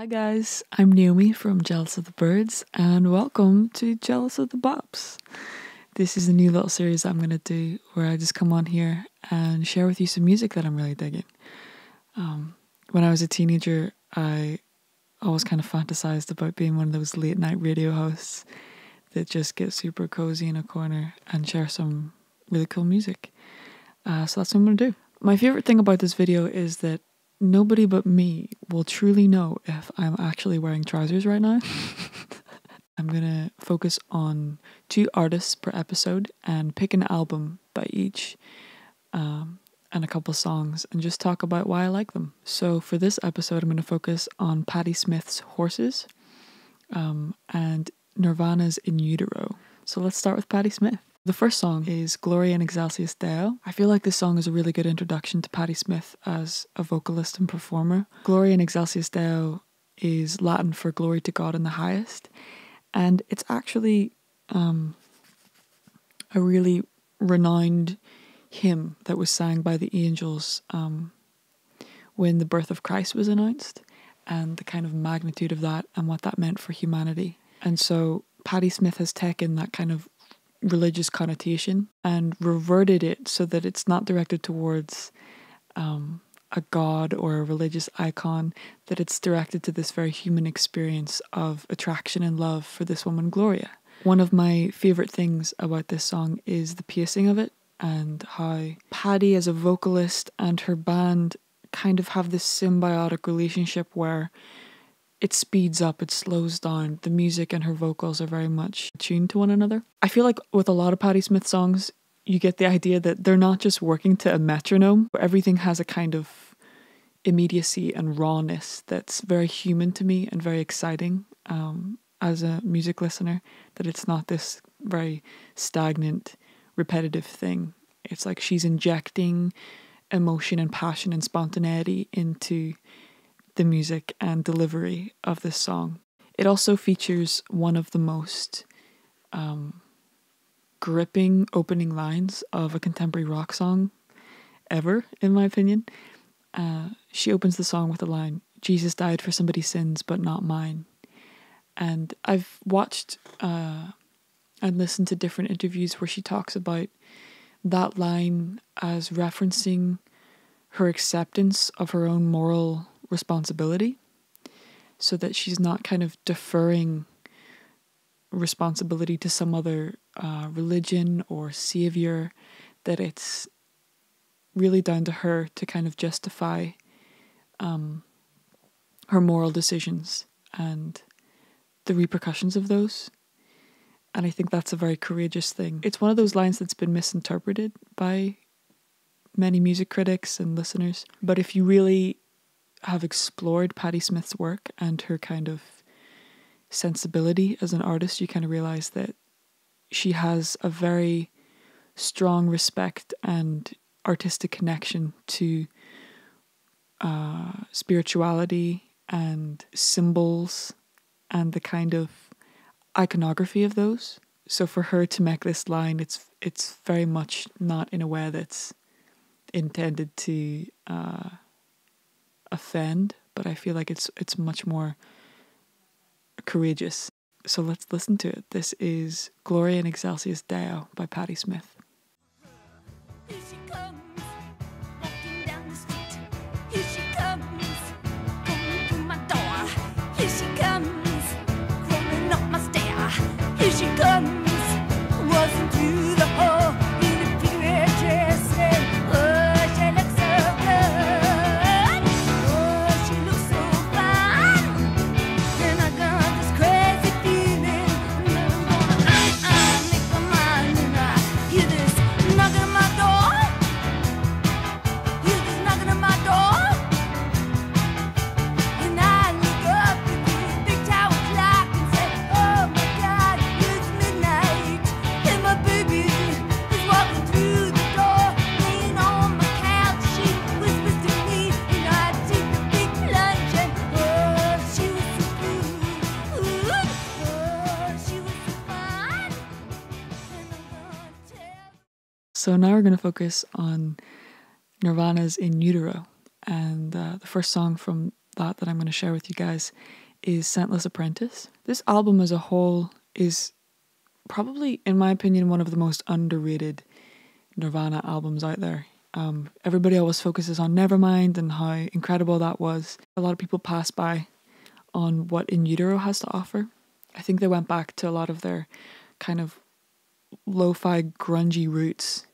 Hi guys, I'm Naomi from Jealous of the Birds and welcome to Jealous of the Bops. This is a new little series I'm going to do where I just come on here and share with you some music that I'm really digging. When I was a teenager, I always kind of fantasized about being one of those late night radio hosts that just get super cozy in a corner and share some really cool music. So that's what I'm going to do. My favorite thing about this video is that nobody but me will truly know if I'm actually wearing trousers right now. I'm gonna focus on 2 artists per episode and pick an album by each and a couple songs and just talk about why I like them. So for this episode, I'm gonna focus on Patti Smith's Horses and Nirvana's In Utero. So let's start with Patti Smith. The first song is Gloria in Excelsis Deo. I feel like this song is a really good introduction to Patti Smith as a vocalist and performer. Gloria in Excelsis Deo is Latin for glory to God in the highest, and it's actually a really renowned hymn that was sang by the angels when the birth of Christ was announced, and the kind of magnitude of that and what that meant for humanity. And so Patti Smith has taken that kind of religious connotation and reverted it so that it's not directed towards a god or a religious icon, that it's directed to this very human experience of attraction and love for this woman Gloria. One of my favourite things about this song is the pacing of it and how Patti as a vocalist and her band kind of have this symbiotic relationship where it speeds up, it slows down. The music and her vocals are very much tuned to one another. I feel like with a lot of Patti Smith songs, you get the idea that they're not just working to a metronome, but everything has a kind of immediacy and rawness that's very human to me and very exciting as a music listener, that it's not this very stagnant, repetitive thing. It's like she's injecting emotion and passion and spontaneity into the music and delivery of this song. It also features one of the most gripping opening lines of a contemporary rock song ever, in my opinion. She opens the song with the line, "Jesus died for somebody's sins, but not mine." And I've watched and listened to different interviews where she talks about that line as referencing her acceptance of her own moral responsibility, so that she's not kind of deferring responsibility to some other religion or savior, that it's really down to her to kind of justify her moral decisions and the repercussions of those. And I think that's a very courageous thing. It's one of those lines that's been misinterpreted by many music critics and listeners, but if you really have explored Patti Smith's work and her kind of sensibility as an artist, you kind of realize that she has a very strong respect and artistic connection to spirituality and symbols and the kind of iconography of those. So for her to make this line, it's very much not in a way that's intended to offend, but I feel like it's much more courageous. So let's listen to it. This is Gloria in Excelsis Deo by Patti Smith. Here she comes, walking down the street. Here she comes, coming through my door. Here she comes, crawling up my stair. Here she comes, waltzing through the hall in a pretty red dress. And oh, she looks so good. Oh, she looks so fine. And I got this crazy feeling, and I'm gonna make my mind. And I hear this knocking on my door. Hear this knocking on my door. And I look up at this big tower clock and say, oh my God, it's midnight. And my baby is walking through the door, laying on my couch. She whispers to me, and I take a big plunge. And oh, she was so good. Oh, she was so fine. And I'm gonna tell. So now we're going to focus on Nirvana's In Utero, and the first song from that I'm going to share with you guys is Scentless Apprentice. This album as a whole is probably, in my opinion, one of the most underrated Nirvana albums out there. Everybody always focuses on Nevermind and how incredible that was. A lot of people pass by on what In Utero has to offer. I think they went back to a lot of their kind of lo-fi grungy roots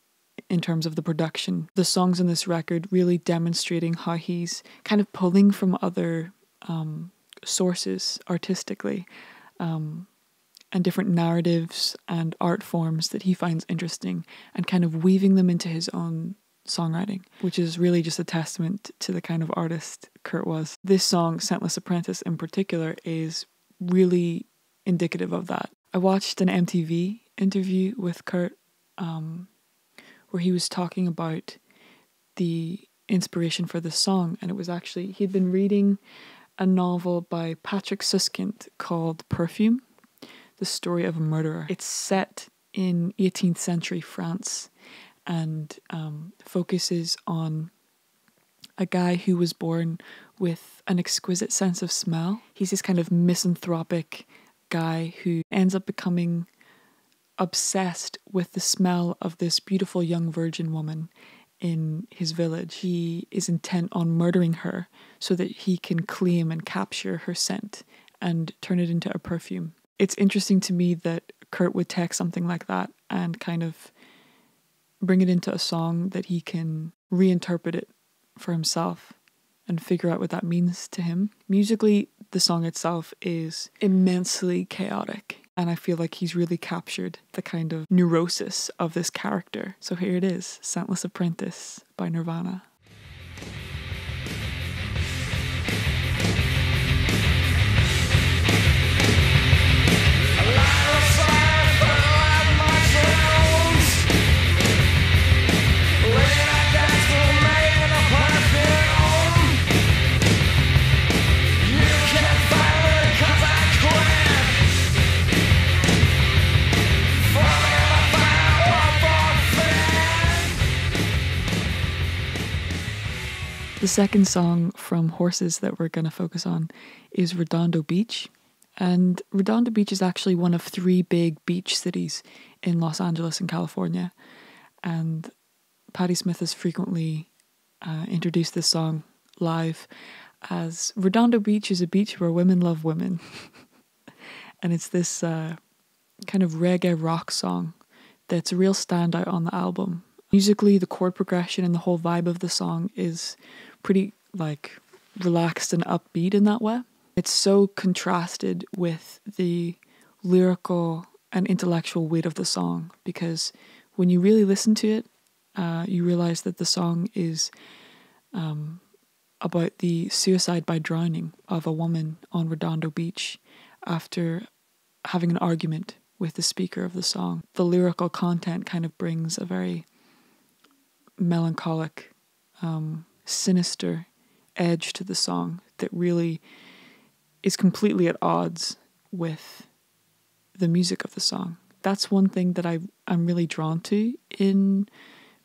in terms of the production. The songs on this record really demonstrating how he's kind of pulling from other sources artistically, and different narratives and art forms that he finds interesting, and kind of weaving them into his own songwriting, which is really just a testament to the kind of artist Kurt was. This song, Scentless Apprentice in particular, is really indicative of that. I watched an MTV interview with Kurt where he was talking about the inspiration for this song, and it was actually, he'd been reading a novel by Patrick Suskind called Perfume, the story of a murderer. It's set in 18th century France and focuses on a guy who was born with an exquisite sense of smell. He's this kind of misanthropic guy who ends up becoming obsessed with the smell of this beautiful young virgin woman in his village. He is intent on murdering her so that he can claim and capture her scent and turn it into a perfume. It's interesting to me that Kurt would take something like that and kind of bring it into a song that he can reinterpret it for himself and figure out what that means to him. Musically, the song itself is immensely chaotic, and I feel like he's really captured the kind of neurosis of this character. So here it is, Scentless Apprentice by Nirvana. The second song from Horses that we're going to focus on is Redondo Beach. And Redondo Beach is actually one of 3 big beach cities in Los Angeles and California. And Patti Smith has frequently introduced this song live as Redondo Beach is a beach where women love women. And it's this kind of reggae rock song that's a real standout on the album. Musically, the chord progression and the whole vibe of the song is pretty like relaxed and upbeat in that way. It's so contrasted with the lyrical and intellectual weight of the song, because when you really listen to it, you realize that the song is about the suicide by drowning of a woman on Redondo Beach after having an argument with the speaker of the song. The lyrical content kind of brings a very melancholic, sinister edge to the song that really is completely at odds with the music of the song. That's one thing that I'm really drawn to in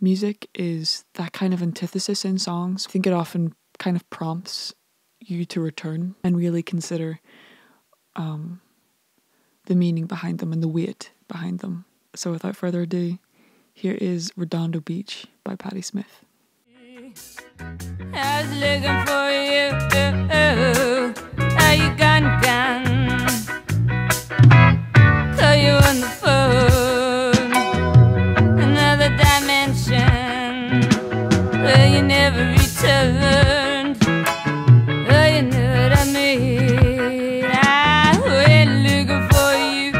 music, is that kind of antithesis in songs. I think it often kind of prompts you to return and really consider the meaning behind them and the weight behind them. So without further ado, here is Redondo Beach by Patti Smith. I was looking for you. Are you gone? Call you on the phone. Another dimension where you never returned. Oh, you know what I mean. I went looking for you.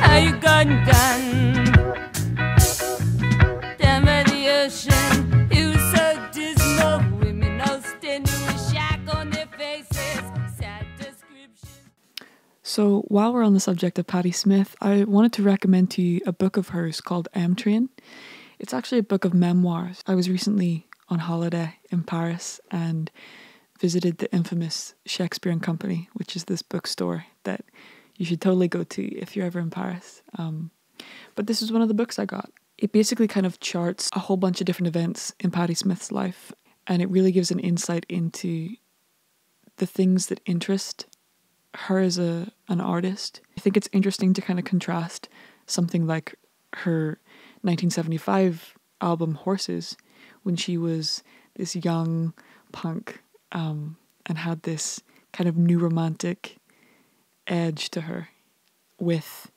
Are you gone? Down by the ocean, it was so dismal. Women all standing with shock on their faces. Sad description. So while we're on the subject of Patti Smith, I wanted to recommend to you a book of hers called M Train. It's actually a book of memoirs. I was recently on holiday in Paris and visited the infamous Shakespeare and Company, which is this bookstore that you should totally go to if you're ever in Paris. But this is one of the books I got. It basically kind of charts a whole bunch of different events in Patti Smith's life, And it really gives an insight into the things that interest her as an artist. I think it's interesting to kind of contrast something like her 1975 album Horses, when she was this young punk and had this kind of new romantic edge to her, with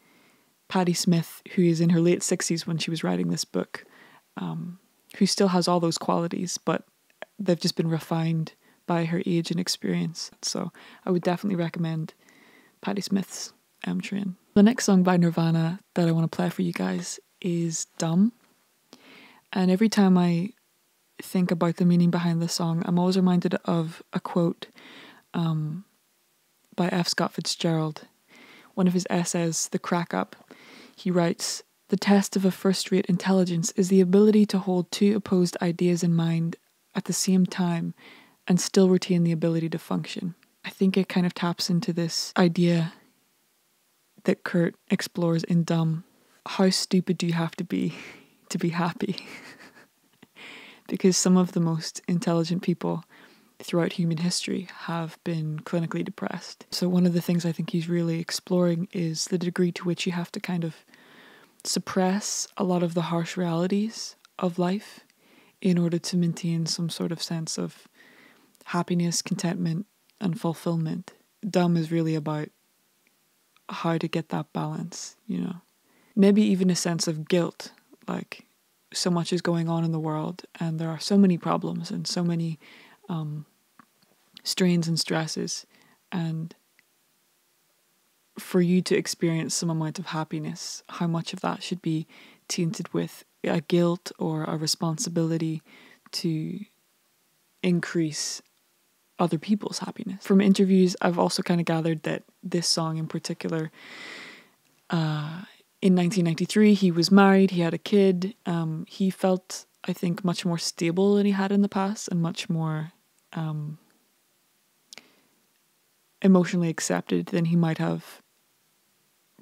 Patti Smith, who is in her late 60s when she was writing this book, who still has all those qualities, but they've just been refined by her age and experience. So I would definitely recommend Patti Smith's Train. The next song by Nirvana that I want to play for you guys is Dumb. And every time I think about the meaning behind this song, I'm always reminded of a quote by F. Scott Fitzgerald. One of his essays, The Crack Up, he writes, "The test of a first-rate intelligence is the ability to hold two opposed ideas in mind at the same time and still retain the ability to function." I think it kind of taps into this idea that Kurt explores in Dumb. How stupid do you have to be happy? Because some of the most intelligent people throughout human history have been clinically depressed. So one of the things I think he's really exploring is the degree to which you have to kind of suppress a lot of the harsh realities of life in order to maintain some sort of sense of happiness, contentment, and fulfillment. Dumb is really about how to get that balance, you know. Maybe even a sense of guilt, like so much is going on in the world and there are so many problems and so many strains and stresses, and for you to experience some amount of happiness, how much of that should be tainted with a guilt or a responsibility to increase other people's happiness. From interviews, I've also kind of gathered that this song in particular, in 1993, he was married, he had a kid, he felt, I think, much more stable than he had in the past and much more emotionally accepted than he might have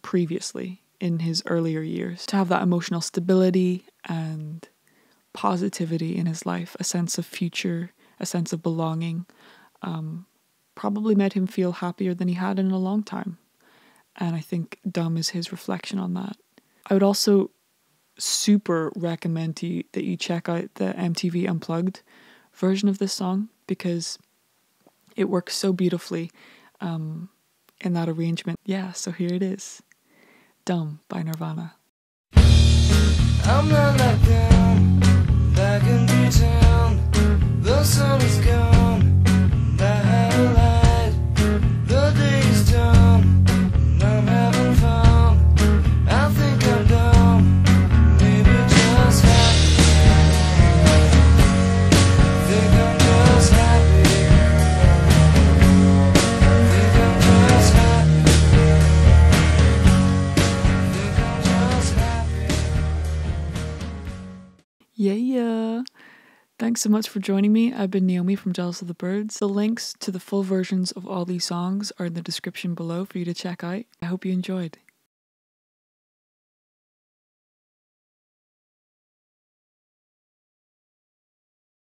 previously in his earlier years. To have that emotional stability and positivity in his life, a sense of future, a sense of belonging, probably made him feel happier than he had in a long time. And I think Dumb is his reflection on that. I would also super recommend to you that you check out the MTV Unplugged version of this song, because it works so beautifully in that arrangement. Yeah, so here it is. Dumb by Nirvana. I'm not like them, back in town. The sun is gone, and I have a light. The day is done, and I'm having fun. I think I'm dumb, maybe just happy. Think I'm just happy. Think I'm just happy. Think I'm just happy. Yeah. Thanks so much for joining me. I've been Naomi from Jealous of the Birds. The links to the full versions of all these songs are in the description below for you to check out. I hope you enjoyed.